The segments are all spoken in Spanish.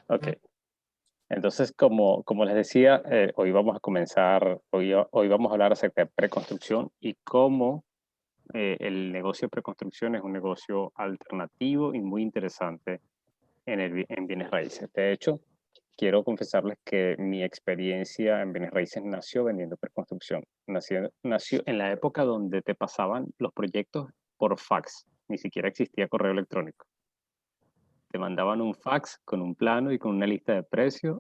Ok. Entonces, como les decía, hoy vamos a comenzar, hoy vamos a hablar acerca de preconstrucción y cómo el negocio de preconstrucción es un negocio alternativo y muy interesante en bienes raíces. De hecho, quiero confesarles que mi experiencia en bienes raíces nació vendiendo preconstrucción. Nació en la época donde te pasaban los proyectos por fax. Ni siquiera existía correo electrónico. Te mandaban un fax con un plano y con una lista de precios,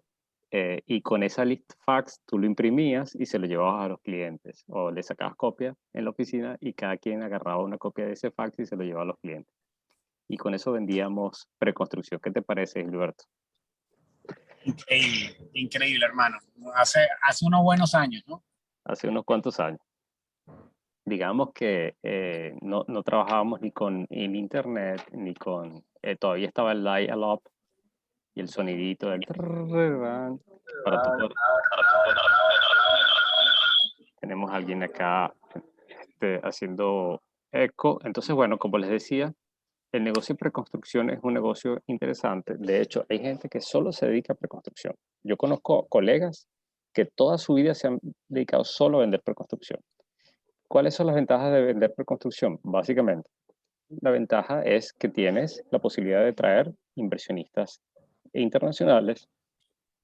y con esa lista fax tú lo imprimías y se lo llevabas a los clientes, o le sacabas copia en la oficina y cada quien agarraba una copia de ese fax y se lo llevaba a los clientes. Y con eso vendíamos preconstrucción. ¿Qué te parece, Gilberto? Increíble, increíble, hermano. Hace unos buenos años, ¿no? Hace unos cuantos años. Digamos que no trabajábamos ni con el internet, ni con... todavía estaba el dial-up y el sonidito del... Para tu poder. Tenemos a alguien acá haciendo eco. Entonces, bueno, como les decía, el negocio de preconstrucción es un negocio interesante. De hecho, hay gente que solo se dedica a preconstrucción. Yo conozco colegas que toda su vida se han dedicado solo a vender preconstrucción. ¿Cuáles son las ventajas de vender preconstrucción? Básicamente, la ventaja es que tienes la posibilidad de traer inversionistas internacionales.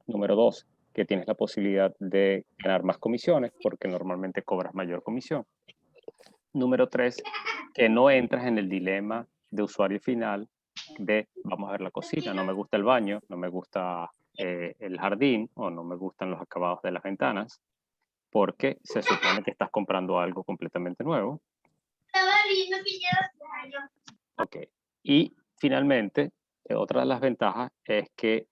Número dos, que tienes la posibilidad de ganar más comisiones porque normalmente cobras mayor comisión. Número tres, que no entras en el dilema de usuario final de vamos a ver la cocina, no me gusta el baño, no me gusta el jardín o no me gustan los acabados de las ventanas, porque se supone que estás comprando algo completamente nuevo. Ok. Y finalmente, otra de las ventajas es que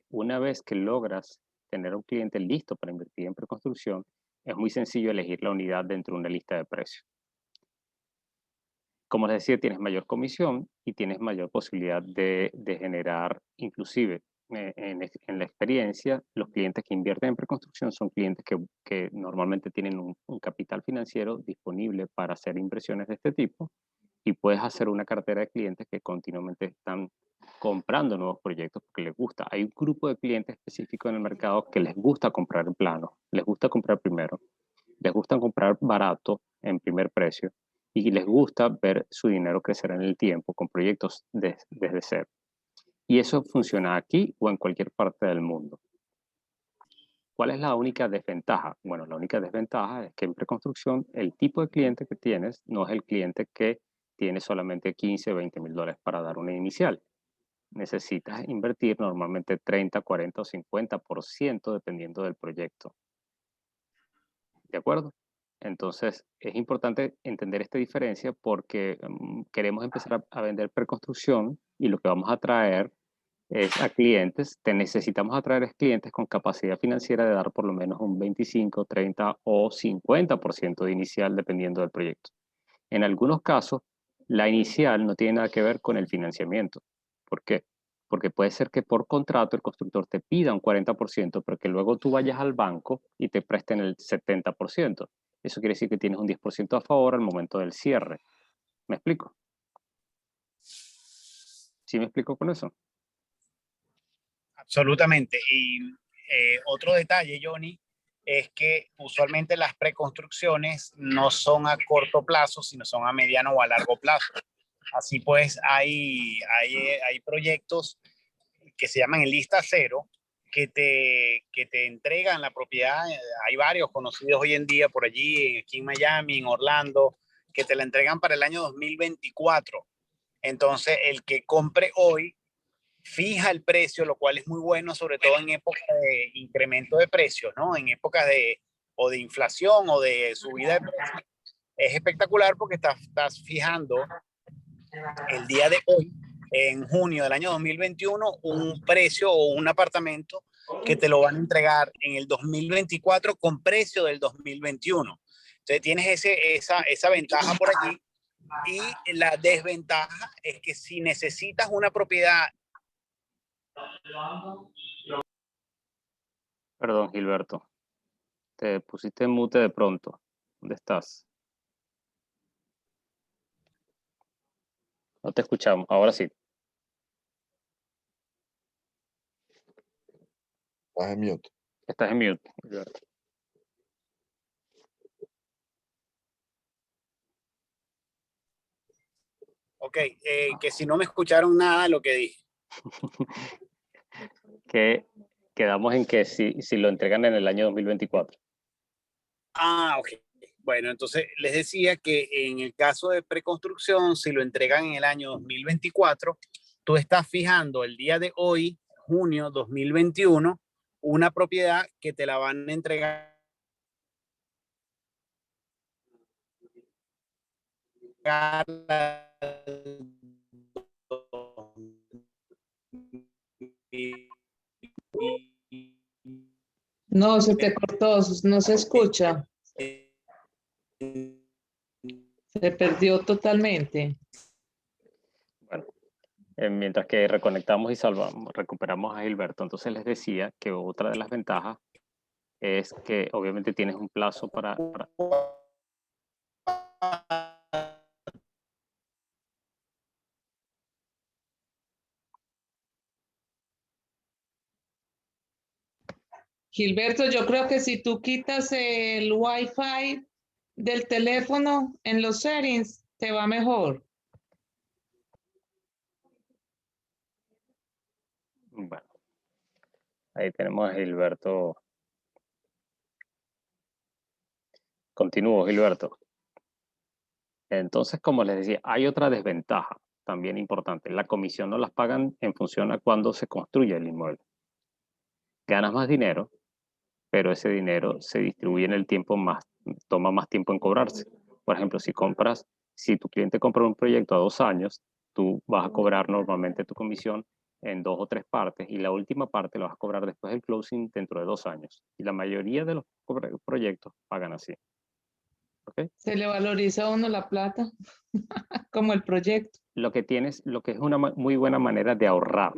una vez que logras tener un cliente listo para invertir en preconstrucción, es muy sencillo elegir la unidad dentro de una lista de precios. Como les decía, tienes mayor comisión y tienes mayor posibilidad de generar, inclusive en la experiencia, los clientes que invierten en preconstrucción son clientes que normalmente tienen un capital financiero disponible para hacer inversiones de este tipo, y puedes hacer una cartera de clientes que continuamente están comprando nuevos proyectos porque les gusta. Hay un grupo de clientes específicos en el mercado que les gusta comprar en plano, les gusta comprar primero, les gusta comprar barato en primer precio y les gusta ver su dinero crecer en el tiempo con proyectos desde cero. Y eso funciona aquí o en cualquier parte del mundo. ¿Cuál es la única desventaja? Bueno, la única desventaja es que en preconstrucción el tipo de cliente que tienes no es el cliente que tiene solamente 15 o 20 mil dólares para dar una inicial. Necesitas invertir normalmente 30, 40 o 50% dependiendo del proyecto. ¿De acuerdo? Entonces, es importante entender esta diferencia porque queremos empezar a vender preconstrucción y lo que vamos a traer es a clientes, necesitamos atraer a clientes con capacidad financiera de dar por lo menos un 25, 30 o 50% de inicial dependiendo del proyecto. En algunos casos, la inicial no tiene nada que ver con el financiamiento. ¿Por qué? Porque puede ser que por contrato el constructor te pida un 40%, pero que luego tú vayas al banco y te presten el 70%. Eso quiere decir que tienes un 10% a favor al momento del cierre. ¿Me explico? ¿Sí me explico con eso? Absolutamente. Y otro detalle, Johnny, es que usualmente las preconstrucciones no son a corto plazo, sino son a mediano o a largo plazo. Así pues, hay proyectos que se llaman en lista cero, que te entregan la propiedad. Hay varios conocidos hoy en día por allí, aquí en Miami, en Orlando, que te la entregan para el año 2024. Entonces, el que compre hoy fija el precio, lo cual es muy bueno, sobre todo en épocas de incremento de precios, ¿no? En épocas o de inflación o de subida de precios. Es espectacular porque estás fijando el día de hoy, en junio del año 2021, un precio o un apartamento que te lo van a entregar en el 2024 con precio del 2021. Entonces tienes esa ventaja por allí, y la desventaja es que si necesitas una propiedad... Perdón, Gilberto. Te pusiste en mute de pronto. ¿Dónde estás? No te escuchamos. Ahora sí. Estás en mute. Estás en mute. Ok, que si no me escucharon nada de lo que dije. Que quedamos en que si lo entregan en el año 2024. Ok. Bueno, entonces les decía que en el caso de preconstrucción, si lo entregan en el año 2024, tú estás fijando el día de hoy, junio 2021, una propiedad que te la van a entregar No, se te cortó, no se escucha. Se perdió totalmente. Bueno, mientras que reconectamos y recuperamos a Gilberto, entonces les decía que otra de las ventajas es que obviamente tienes un plazo para Gilberto, yo creo que si tú quitas el Wi-Fi del teléfono en los settings, te va mejor. Bueno, ahí tenemos a Gilberto. Continúo, Gilberto. Entonces, como les decía, hay otra desventaja también importante. La comisión no las pagan en función a cuándo se construye el inmueble. Ganas más dinero, pero ese dinero se distribuye en el tiempo toma más tiempo en cobrarse. Por ejemplo, si tu cliente compra un proyecto a 2 años, tú vas a cobrar normalmente tu comisión en 2 o 3 partes y la última parte la vas a cobrar después del closing dentro de 2 años. Y la mayoría de los proyectos pagan así. ¿Okay? Se le valoriza a uno la plata, como el proyecto. Lo que es una muy buena manera de ahorrar.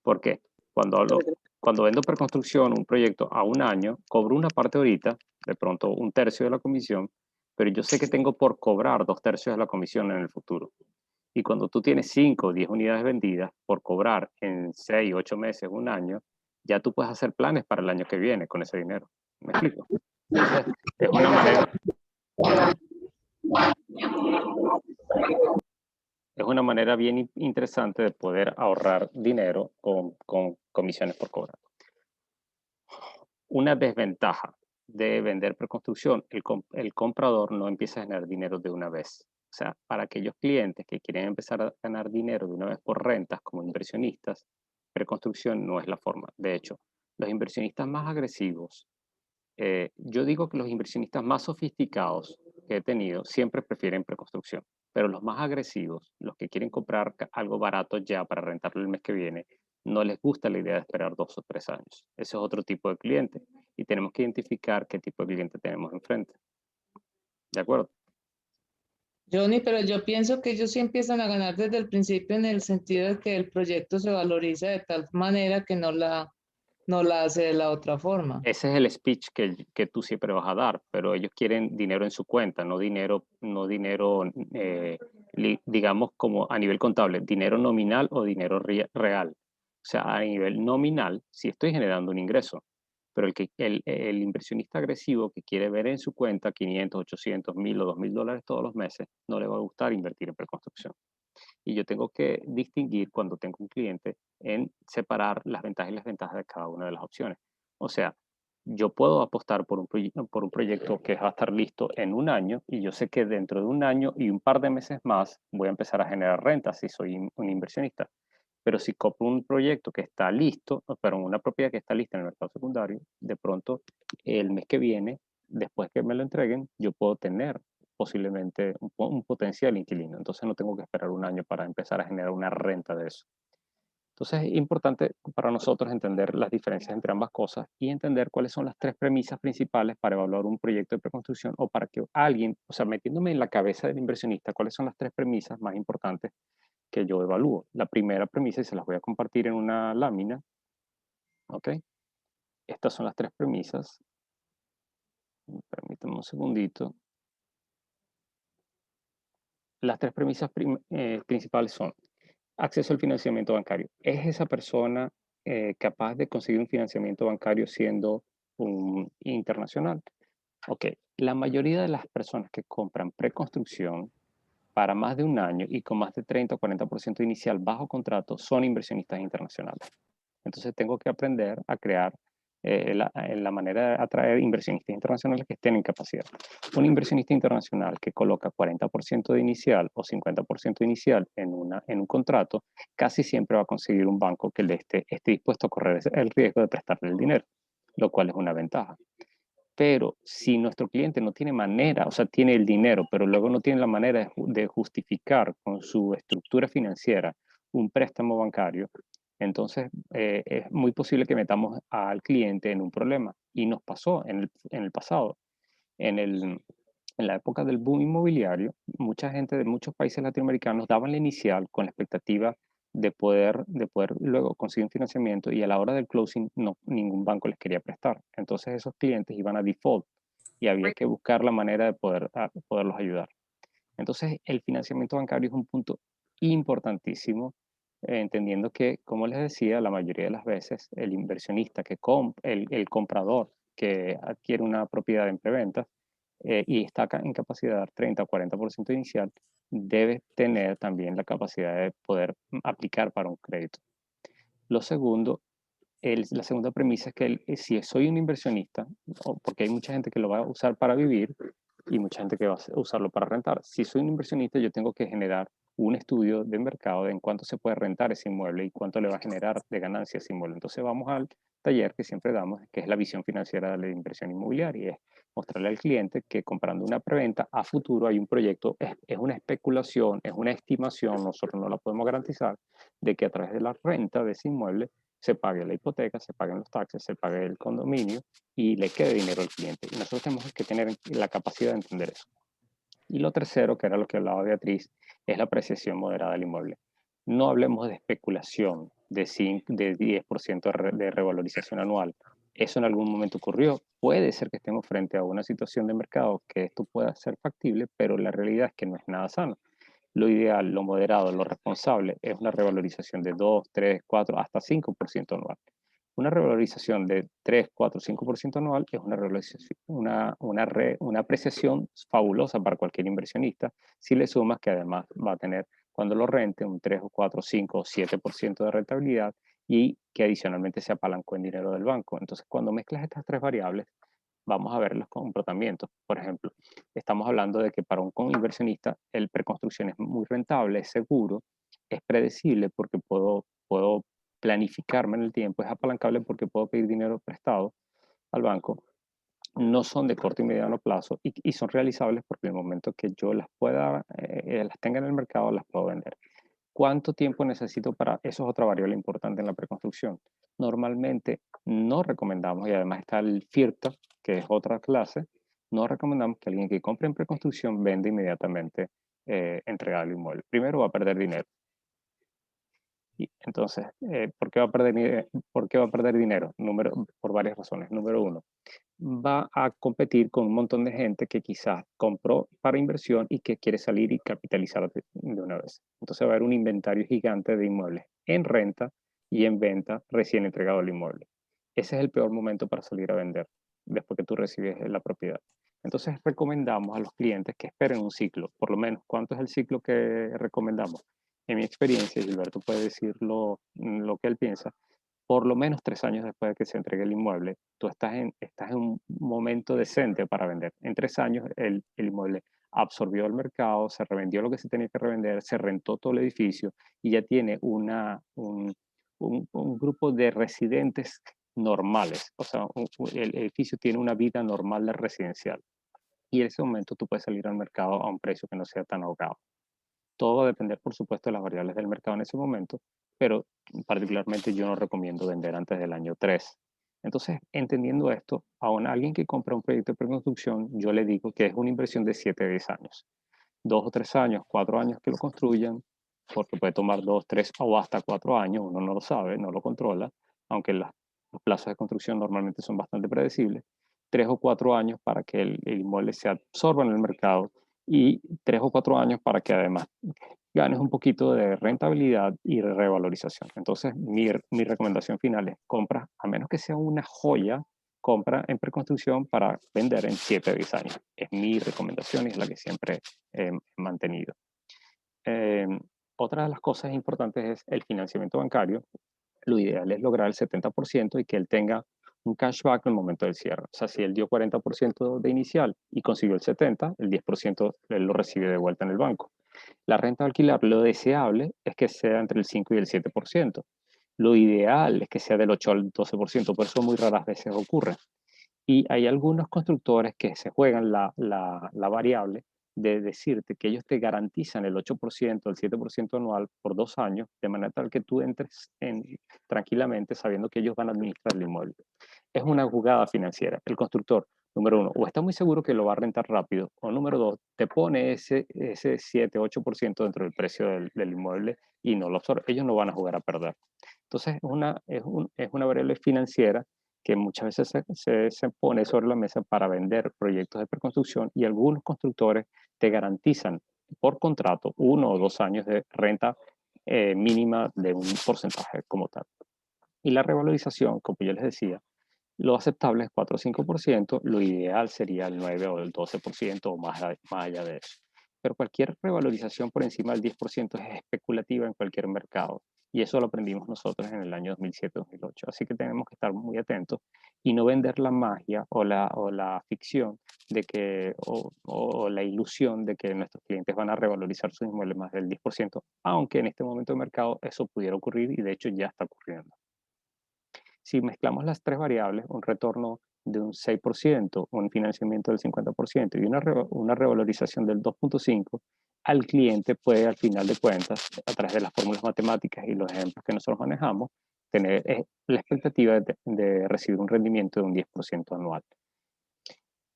¿Por qué? Cuando vendo preconstrucción, un proyecto a 1 año, cobro una parte ahorita, de pronto 1/3 de la comisión, pero yo sé que tengo por cobrar 2/3 de la comisión en el futuro. Y cuando tú tienes 5 o 10 unidades vendidas por cobrar en 6, 8 meses, 1 año, ya tú puedes hacer planes para el año que viene con ese dinero. ¿Me explico? Entonces, es una manera bien interesante de poder ahorrar dinero con comisiones por cobrar. Una desventaja de vender preconstrucción, el comprador no empieza a ganar dinero de una vez. O sea, para aquellos clientes que quieren empezar a ganar dinero de una vez por rentas como inversionistas, preconstrucción no es la forma. De hecho, los inversionistas más agresivos, yo digo que los inversionistas más sofisticados que he tenido siempre prefieren preconstrucción, pero los más agresivos, los que quieren comprar algo barato ya para rentarlo el mes que viene, no les gusta la idea de esperar 2 o 3 años. Ese es otro tipo de cliente y tenemos que identificar qué tipo de cliente tenemos enfrente. ¿De acuerdo? Johnny, pero yo pienso que ellos sí empiezan a ganar desde el principio en el sentido de que el proyecto se valoriza de tal manera que no la hace de la otra forma. Ese es el speech que tú siempre vas a dar, pero ellos quieren dinero en su cuenta, no dinero, digamos, como a nivel contable, dinero nominal o dinero real. O sea, a nivel nominal, sí estoy generando un ingreso, pero el inversionista agresivo que quiere ver en su cuenta 500, 800, 1000 o 2000 dólares todos los meses, no le va a gustar invertir en preconstrucción. Y yo tengo que distinguir cuando tengo un cliente en separar las ventajas y las desventajas de cada una de las opciones. O sea, yo puedo apostar por un proyecto que va a estar listo en 1 año y yo sé que dentro de 1 año y un par de meses más voy a empezar a generar rentas si soy un inversionista. Pero si compro un proyecto que está listo, pero una propiedad que está lista en el mercado secundario, de pronto el mes que viene, después que me lo entreguen, yo puedo tener posiblemente un potencial inquilino. Entonces no tengo que esperar 1 año para empezar a generar una renta de eso. Entonces es importante para nosotros entender las diferencias entre ambas cosas y entender cuáles son las 3 premisas principales para evaluar un proyecto de preconstrucción o para que alguien, o sea, metiéndome en la cabeza del inversionista, cuáles son las 3 premisas más importantes que yo evalúo. La primera premisa, y se las voy a compartir en una lámina, ¿ok? Estas son las 3 premisas. Permítanme un segundito. Las 3 premisas principales son acceso al financiamiento bancario. ¿Es esa persona capaz de conseguir un financiamiento bancario siendo un internacional? Ok, la mayoría de las personas que compran preconstrucción para más de un año y con más de 30 o 40% inicial bajo contrato son inversionistas internacionales. Entonces tengo que aprender a crear la manera de atraer inversionistas internacionales que estén en capacidad. Un inversionista internacional que coloca 40% de inicial o 50% inicial en un contrato, casi siempre va a conseguir un banco que esté dispuesto a correr el riesgo de prestarle el dinero, lo cual es una ventaja. Pero si nuestro cliente no tiene manera, o sea, tiene el dinero, pero luego no tiene la manera de justificar con su estructura financiera un préstamo bancario, entonces es muy posible que metamos al cliente en un problema. Y nos pasó en el pasado. En la época del boom inmobiliario, mucha gente de muchos países latinoamericanos daban la inicial con la expectativa de poder luego conseguir un financiamiento, y a la hora del closing no, ningún banco les quería prestar. Entonces esos clientes iban a default y había que buscar la manera de poderlos ayudar. Entonces el financiamiento bancario es un punto importantísimo, entendiendo que, como les decía, la mayoría de las veces el inversionista, el comprador que adquiere una propiedad en preventa y está en capacidad de dar 30 o 40% inicial, debe tener también la capacidad de poder aplicar para un crédito. Lo segundo, la segunda premisa es que si soy un inversionista, porque hay mucha gente que lo va a usar para vivir y mucha gente que va a usarlo para rentar. Si soy un inversionista, yo tengo que generar un estudio de mercado de en cuánto se puede rentar ese inmueble y cuánto le va a generar de ganancia ese inmueble. Entonces vamos al taller que siempre damos, que es la visión financiera de la inversión inmobiliaria, y es mostrarle al cliente que comprando una preventa a futuro hay un proyecto, es una especulación, es una estimación, nosotros no la podemos garantizar, de que a través de la renta de ese inmueble se pague la hipoteca, se paguen los taxes, se pague el condominio y le quede dinero al cliente. Y nosotros tenemos que tener la capacidad de entender eso. Y lo tercero, que era lo que hablaba Beatriz, es la apreciación moderada del inmueble. No hablemos de especulación de 10% de revalorización anual. Eso en algún momento ocurrió. Puede ser que estemos frente a una situación de mercado que esto pueda ser factible, pero la realidad es que no es nada sano. Lo ideal, lo moderado, lo responsable es una revalorización de 2, 3, 4, hasta 5% anual. Una revalorización de 3, 4, 5% anual es una apreciación fabulosa para cualquier inversionista, si le sumas que además va a tener, cuando lo rente, un 3 o 4, 5 o 7% de rentabilidad, y que adicionalmente se apalancó en dinero del banco. Entonces, cuando mezclas estas tres variables, vamos a ver los comportamientos. Por ejemplo, estamos hablando de que para un inversionista el preconstrucción es muy rentable, es seguro, es predecible porque puedo planificarme en el tiempo, es apalancable porque puedo pedir dinero prestado al banco, no son de corto y mediano plazo, y son realizables porque en el momento que yo las las tenga en el mercado, las puedo vender. ¿Cuánto tiempo necesito para? Eso es otra variable importante en la preconstrucción. Normalmente no recomendamos, y además está el FIRTA, que es otra clase, no recomendamos que alguien que compre en preconstrucción venda inmediatamente entregar el inmueble. Primero va a perder dinero. Y entonces, ¿por qué va a perder dinero? Por varias razones. Número uno, va a competir con un montón de gente que quizás compró para inversión y que quiere salir y capitalizar de una vez. Entonces va a haber un inventario gigante de inmuebles en renta y en venta recién entregado el inmueble. Ese es el peor momento para salir a vender, después que tú recibes la propiedad. Entonces recomendamos a los clientes que esperen un ciclo. Por lo menos, ¿cuánto es el ciclo que recomendamos? En mi experiencia, Gilberto puede decir lo que él piensa, por lo menos 3 años después de que se entregue el inmueble, tú estás en un momento decente para vender. En 3 años el inmueble absorbió el mercado, se revendió lo que se tenía que revender, se rentó todo el edificio y ya tiene un grupo de residentes normales. O sea, el edificio tiene una vida normal de residencial. Y en ese momento tú puedes salir al mercado a un precio que no sea tan ahogado. Todo va a depender, por supuesto, de las variables del mercado en ese momento, pero particularmente yo no recomiendo vender antes del año 3. Entonces, entendiendo esto, a alguien que compra un proyecto de preconstrucción, yo le digo que es una inversión de 7 a 10 años. 2 o 3 años, 4 años que lo construyan, porque puede tomar 2, 3 o hasta 4 años, uno no lo sabe, no lo controla, aunque los plazos de construcción normalmente son bastante predecibles. 3 o 4 años para que el inmueble se absorba en el mercado, y 3 o 4 años para que además ganes un poquito de rentabilidad y revalorización. Entonces, mi recomendación final es compra, a menos que sea una joya, compra en preconstrucción para vender en 7 a 10 años. Es mi recomendación y es la que siempre he mantenido. Otra de las cosas importantes es el financiamiento bancario. Lo ideal es lograr el 70% y que él tenga un cashback en el momento del cierre. O sea, si él dio 40% de inicial y consiguió el 70%, el 10% él lo recibe de vuelta en el banco. La renta de alquiler, lo deseable es que sea entre el 5 y el 7%. Lo ideal es que sea del 8 al 12%, por eso muy raras veces ocurre. Y hay algunos constructores que se juegan la variable de decirte que ellos te garantizan el 8%, el 7% anual por 2 años, de manera tal que tú entres tranquilamente sabiendo que ellos van a administrar el inmueble. Es una jugada financiera. El constructor, número uno, o está muy seguro que lo va a rentar rápido, o número dos, te pone ese 7, 8% dentro del precio del inmueble y no lo absorbe. Ellos no van a jugar a perder. Entonces, es una variable financiera que muchas veces se pone sobre la mesa para vender proyectos de preconstrucción y algunos constructores te garantizan por contrato 1 o 2 años de renta mínima de un porcentaje como tal. Y la revalorización, como yo les decía, lo aceptable es 4 o 5%, lo ideal sería el 9 o el 12% o más allá de eso. Pero cualquier revalorización por encima del 10% es especulativa en cualquier mercado. Y eso lo aprendimos nosotros en el año 2007-2008. Así que tenemos que estar muy atentos y no vender la magia o la ficción de que, o la ilusión de que nuestros clientes van a revalorizar sus inmuebles más del 10%, aunque en este momento de mercado eso pudiera ocurrir y de hecho ya está ocurriendo. Si mezclamos las tres variables, un retorno de un 6%, un financiamiento del 50% y una revalorización del 2.5%, al cliente puede, al final de cuentas, a través de las fórmulas matemáticas y los ejemplos que nosotros manejamos, tener la expectativa de recibir un rendimiento de un 10% anual.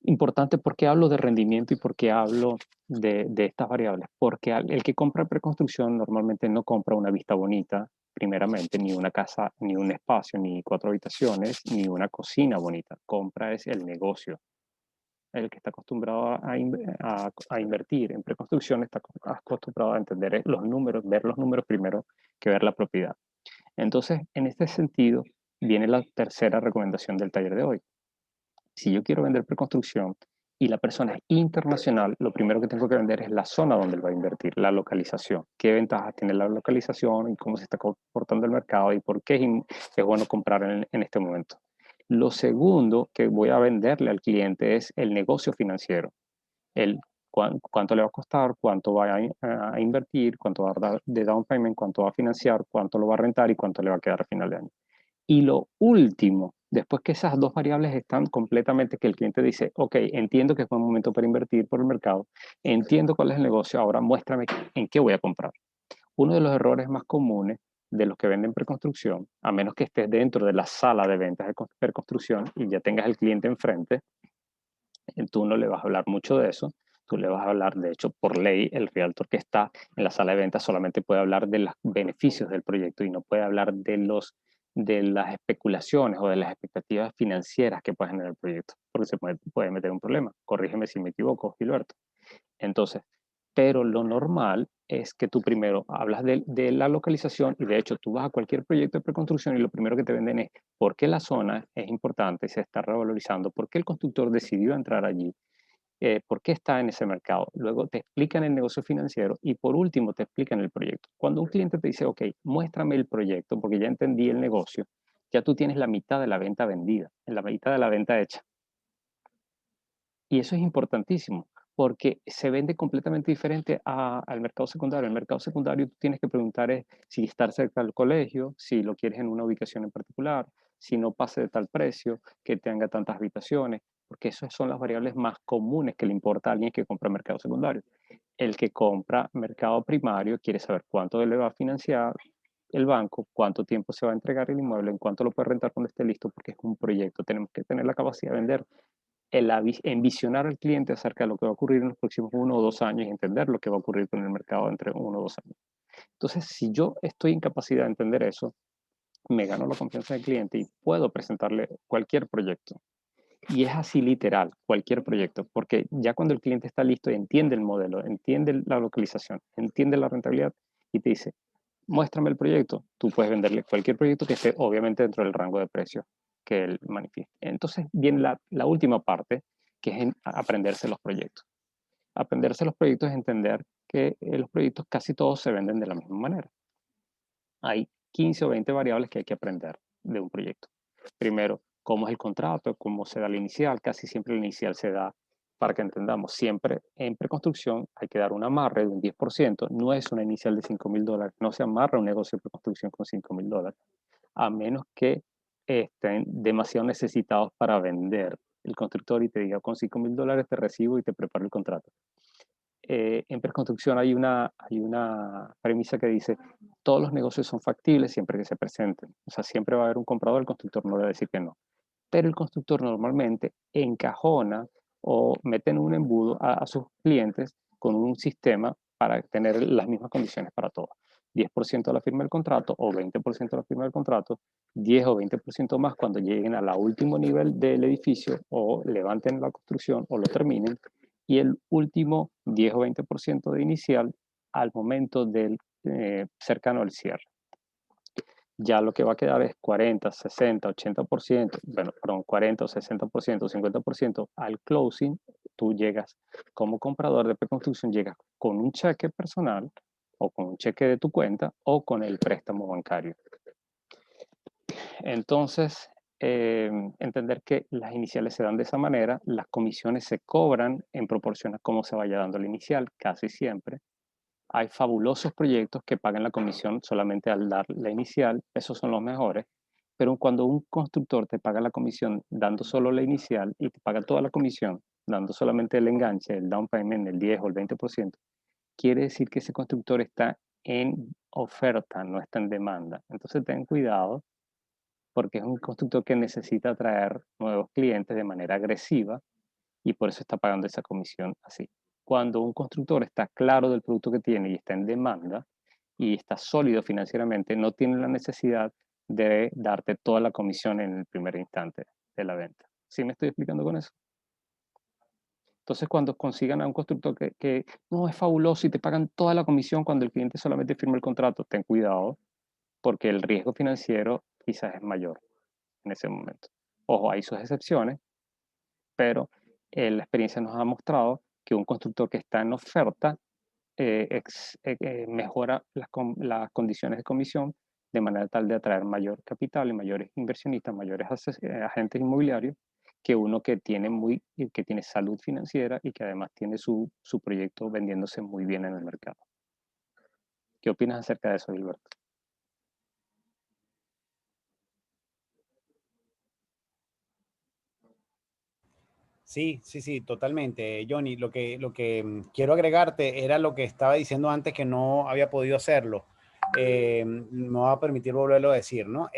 Importante, ¿por qué hablo de rendimiento y por qué hablo de estas variables? Porque el que compra preconstrucción normalmente no compra una vista bonita, primeramente, ni una casa, ni un espacio, ni 4 habitaciones, ni una cocina bonita. Compra es el negocio. El que está acostumbrado a invertir en preconstrucción está acostumbrado a entender los números, ver los números primero que ver la propiedad. Entonces, en este sentido, viene la tercera recomendación del taller de hoy. Si yo quiero vender preconstrucción y la persona es internacional, lo primero que tengo que vender es la zona donde él va a invertir, la localización. ¿Qué ventajas tiene la localización y cómo se está comportando el mercado y por qué es bueno comprar en este momento? Lo segundo que voy a venderle al cliente es el negocio financiero. Cuánto le va a costar, cuánto va a invertir, cuánto va a dar de down payment, cuánto va a financiar, cuánto lo va a rentar y cuánto le va a quedar a final de año. Y lo último, después que esas dos variables están completamente, que el cliente dice, ok, entiendo que es buen momento para invertir por el mercado, entiendo cuál es el negocio, ahora muéstrame en qué voy a comprar. Uno de los errores más comunes de los que venden preconstrucción, a menos que estés dentro de la sala de ventas de preconstrucción y ya tengas el cliente enfrente, tú no le vas a hablar mucho de eso, tú le vas a hablar, de hecho, por ley, el realtor que está en la sala de ventas solamente puede hablar de los beneficios del proyecto y no puede hablar de las especulaciones o de las expectativas financieras que puede generar el proyecto, porque se puede meter un problema. Corrígeme si me equivoco, Gilberto. Entonces, pero lo normal es que tú primero hablas de la localización y de hecho tú vas a cualquier proyecto de preconstrucción y lo primero que te venden es por qué la zona es importante, se está revalorizando, por qué el constructor decidió entrar allí, por qué está en ese mercado. Luego te explican el negocio financiero y por último te explican el proyecto. Cuando un cliente te dice, ok, muéstrame el proyecto porque ya entendí el negocio, ya tú tienes la mitad de la venta vendida, la mitad de la venta hecha. Y eso es importantísimo porque se vende completamente diferente al mercado secundario. El mercado secundario tú tienes que preguntar es si estar cerca del colegio, si lo quieres en una ubicación en particular, si no pase de tal precio, que tenga tantas habitaciones, porque esas son las variables más comunes que le importa a alguien que compra mercado secundario. El que compra mercado primario quiere saber cuánto le va a financiar el banco, cuánto tiempo se va a entregar el inmueble, en cuánto lo puede rentar cuando esté listo, porque es un proyecto. Tenemos que tener la capacidad de vender envisionar al cliente acerca de lo que va a ocurrir en los próximos 1 o 2 años y entender lo que va a ocurrir con el mercado entre 1 o 2 años. Entonces, si yo estoy en capacidad de entender eso, me gano la confianza del cliente y puedo presentarle cualquier proyecto. Y es así literal, cualquier proyecto, porque ya cuando el cliente está listo y entiende el modelo, entiende la localización, entiende la rentabilidad y te dice, muéstrame el proyecto, tú puedes venderle cualquier proyecto que esté obviamente dentro del rango de precio que él manifieste. Entonces viene la última parte, que es aprenderse los proyectos. Aprenderse los proyectos es entender que los proyectos casi todos se venden de la misma manera. Hay 15 o 20 variables que hay que aprender de un proyecto. Primero, cómo es el contrato, cómo se da la inicial. Casi siempre la inicial se da, para que entendamos, siempre en preconstrucción hay que dar un amarre de un 10%. No es una inicial de $5,000. No se amarra un negocio de preconstrucción con $5,000, a menos que estén demasiado necesitados para vender el constructor y te diga, con $5,000 te recibo y te preparo el contrato. En preconstrucción hay una premisa que dice, todos los negocios son factibles siempre que se presenten. O sea, siempre va a haber un comprador, el constructor no le va a decir que no. Pero el constructor normalmente encajona o mete en un embudo a sus clientes con un sistema para tener las mismas condiciones para todos. 10% de la firma del contrato o 20% de la firma del contrato, 10 o 20% más cuando lleguen a la último nivel del edificio o levanten la construcción o lo terminen, y el último 10 o 20% de inicial al momento del cercano al cierre. Ya lo que va a quedar es 40, 60, 80%, bueno, perdón, 40 o 60%, 50% al closing. Tú llegas como comprador de preconstrucción, llegas con un cheque personal o con un cheque de tu cuenta o con el préstamo bancario. Entonces, entender que las iniciales se dan de esa manera, las comisiones se cobran en proporción a cómo se vaya dando la inicial, casi siempre. Hay fabulosos proyectos que pagan la comisión solamente al dar la inicial, esos son los mejores, pero cuando un constructor te paga la comisión dando solo la inicial y te paga toda la comisión dando solamente el enganche, el down payment, el 10 o el 20%, quiere decir que ese constructor está en oferta, no está en demanda. Entonces ten cuidado porque es un constructor que necesita atraer nuevos clientes de manera agresiva y por eso está pagando esa comisión así. Cuando un constructor está claro del producto que tiene y está en demanda y está sólido financieramente, no tiene la necesidad de darte toda la comisión en el primer instante de la venta. ¿Sí me estoy explicando con eso? Entonces, cuando consigan a un constructor que no es fabuloso y te pagan toda la comisión cuando el cliente solamente firma el contrato, ten cuidado porque el riesgo financiero quizás es mayor en ese momento. Ojo, hay sus excepciones, pero la experiencia nos ha mostrado que un constructor que está en oferta mejora las condiciones de comisión de manera tal de atraer mayor capital y mayores inversionistas, mayores agentes inmobiliarios, que uno que tiene salud financiera y que además tiene su proyecto vendiéndose muy bien en el mercado. ¿Qué opinas acerca de eso, Gilberto? Sí, sí, sí, totalmente, Johnny. Lo que quiero agregarte era lo que estaba diciendo antes que no había podido hacerlo. Me va a permitir volverlo a decir, ¿no?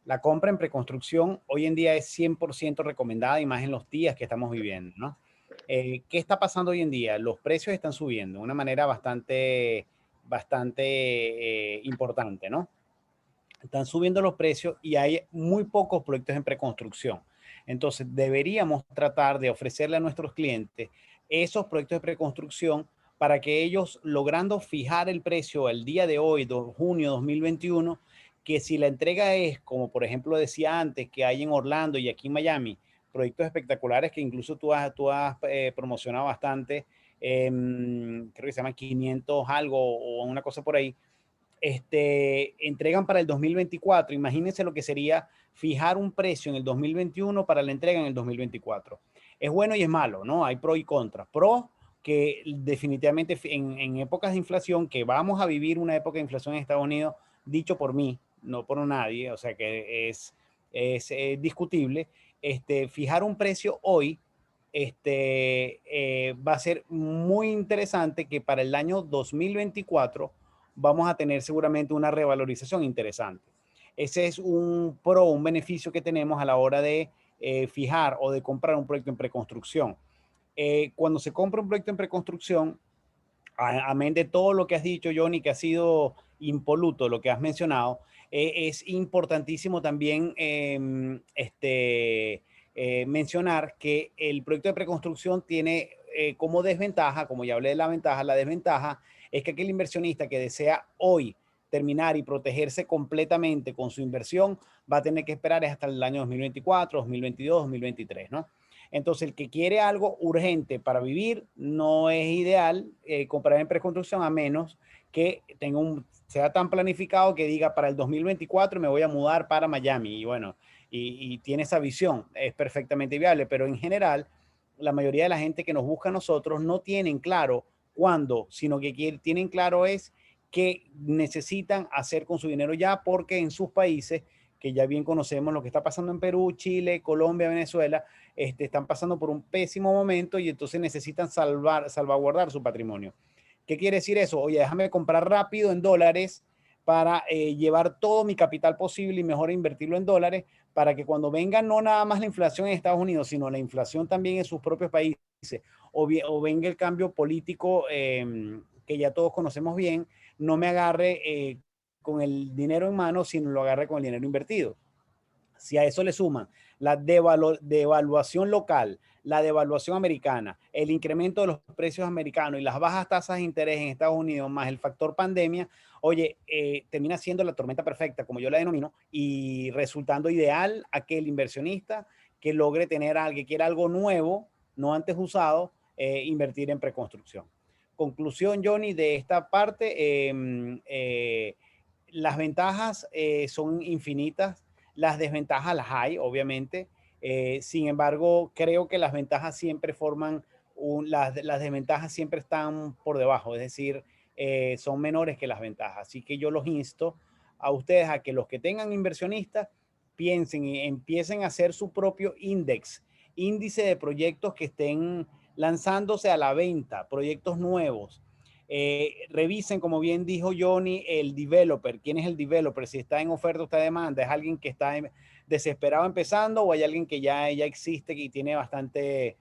La compra en preconstrucción hoy en día es 100% recomendada y más en los días que estamos viviendo, ¿no? ¿Qué está pasando hoy en día? Los precios están subiendo de una manera bastante importante, ¿no? Están subiendo los precios y hay muy pocos proyectos en preconstrucción. Entonces, deberíamos tratar de ofrecerle a nuestros clientes esos proyectos de preconstrucción para que ellos, logrando fijar el precio al día de hoy, junio 2021, que si la entrega es, como por ejemplo decía antes, que hay en Orlando y aquí en Miami, proyectos espectaculares que incluso tú has promocionado bastante, creo que se llama 500 algo o una cosa por ahí, entregan para el 2024. Imagínense lo que sería fijar un precio en el 2021 para la entrega en el 2024. Es bueno y es malo, ¿no? Hay pro y contra. Pro, que definitivamente en épocas de inflación, que vamos a vivir una época de inflación en Estados Unidos, dicho por mí, no por nadie, o sea que es discutible, fijar un precio hoy va a ser muy interesante que para el año 2024 vamos a tener seguramente una revalorización interesante. Ese es un pro, un beneficio que tenemos a la hora de fijar o de comprar un proyecto en preconstrucción. Cuando se compra un proyecto en preconstrucción, amén de todo lo que has dicho, Johnny, que ha sido impoluto, lo que has mencionado, es importantísimo también mencionar que el proyecto de preconstrucción tiene como desventaja, como ya hablé de la ventaja, la desventaja es que aquel inversionista que desea hoy terminar y protegerse completamente con su inversión va a tener que esperar hasta el año 2024, 2022, 2023, ¿no? Entonces, el que quiere algo urgente para vivir, no es ideal comprar en preconstrucción a menos que tenga sea tan planificado que diga para el 2024 me voy a mudar para Miami. Y bueno, y tiene esa visión, es perfectamente viable, pero en general, la mayoría de la gente que nos busca a nosotros no tienen claro cuándo, sino que tienen claro es que necesitan hacer con su dinero ya, porque en sus países, que ya bien conocemos lo que está pasando en Perú, Chile, Colombia, Venezuela, están pasando por un pésimo momento y entonces necesitan salvaguardar su patrimonio. ¿Qué quiere decir eso? Oye, déjame comprar rápido en dólares para llevar todo mi capital posible y mejor invertirlo en dólares para que cuando venga no nada más la inflación en Estados Unidos, sino la inflación también en sus propios países, o venga el cambio político que ya todos conocemos bien, no me agarre con el dinero en mano, sino lo agarre con el dinero invertido. Si a eso le suman la devaluación local, la devaluación americana, el incremento de los precios americanos y las bajas tasas de interés en Estados Unidos, más el factor pandemia, oye, termina siendo la tormenta perfecta, como yo la denomino, y resultando ideal a aquel inversionista que logre tener que quiera algo nuevo, no antes usado, invertir en preconstrucción. Conclusión, Johnny, de esta parte, las ventajas son infinitas, las desventajas las hay, obviamente. Sin embargo, creo que las ventajas siempre forman, las desventajas siempre están por debajo, es decir, son menores que las ventajas. Así que yo los insto a ustedes a que los que tengan inversionistas piensen y empiecen a hacer su propio índice de proyectos que estén lanzándose a la venta, proyectos nuevos. Revisen, como bien dijo Johnny, el developer. ¿Quién es el developer? Si está en oferta o está en demanda, ¿es alguien que está desesperado empezando o hay alguien que ya existe y tiene bastante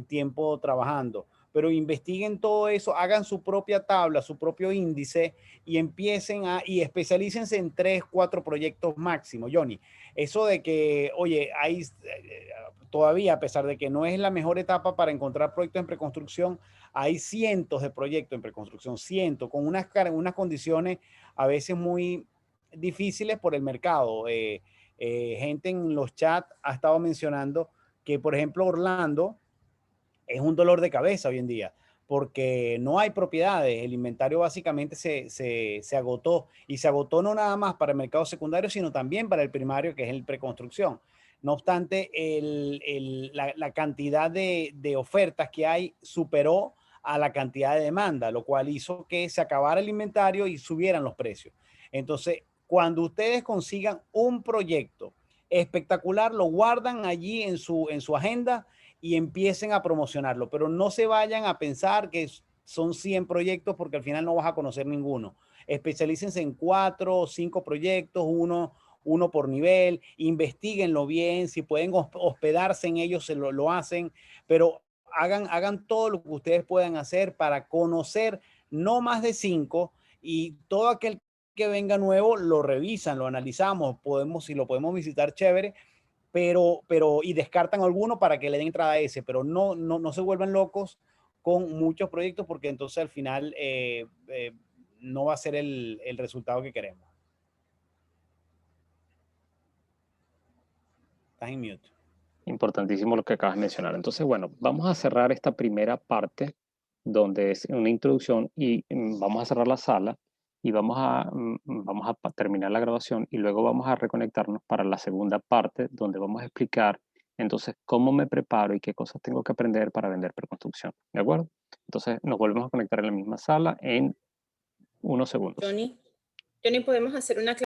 tiempo trabajando? Pero investiguen todo eso, hagan su propia tabla, su propio índice y empiecen y especialícense en 3, 4 proyectos máximo, Johnny. Eso de que, oye, hay todavía, a pesar de que no es la mejor etapa para encontrar proyectos en preconstrucción, hay cientos de proyectos en preconstrucción, cientos, con unas condiciones a veces muy difíciles por el mercado. Gente en los chats ha estado mencionando que, por ejemplo, Orlando es un dolor de cabeza hoy en día porque no hay propiedades. El inventario básicamente se agotó y se agotó no nada más para el mercado secundario, sino también para el primario, que es el preconstrucción. No obstante, la cantidad de ofertas que hay superó a la cantidad de demanda, lo cual hizo que se acabara el inventario y subieran los precios. Entonces, cuando ustedes consigan un proyecto espectacular, lo guardan allí en su agenda y empiecen a promocionarlo, pero no se vayan a pensar que son 100 proyectos porque al final no vas a conocer ninguno. Especialícense en 4 o 5 proyectos, uno por nivel, investiguenlo bien, si pueden hospedarse en ellos, lo hacen, pero hagan todo lo que ustedes puedan hacer para conocer no más de 5 y todo aquel que venga nuevo lo revisan, lo analizamos, si lo podemos visitar, chévere, y descartan alguno para que le den entrada a ese, pero no se vuelvan locos con muchos proyectos porque entonces al final no va a ser el resultado que queremos. Estás en mute. Importantísimo lo que acabas de mencionar. Entonces, bueno, vamos a cerrar esta primera parte donde es una introducción y vamos a cerrar la sala y vamos a terminar la grabación y luego vamos a reconectarnos para la segunda parte donde vamos a explicar entonces cómo me preparo y qué cosas tengo que aprender para vender preconstrucción. ¿De acuerdo? Entonces nos volvemos a conectar en la misma sala en unos segundos. Johnny, podemos hacer una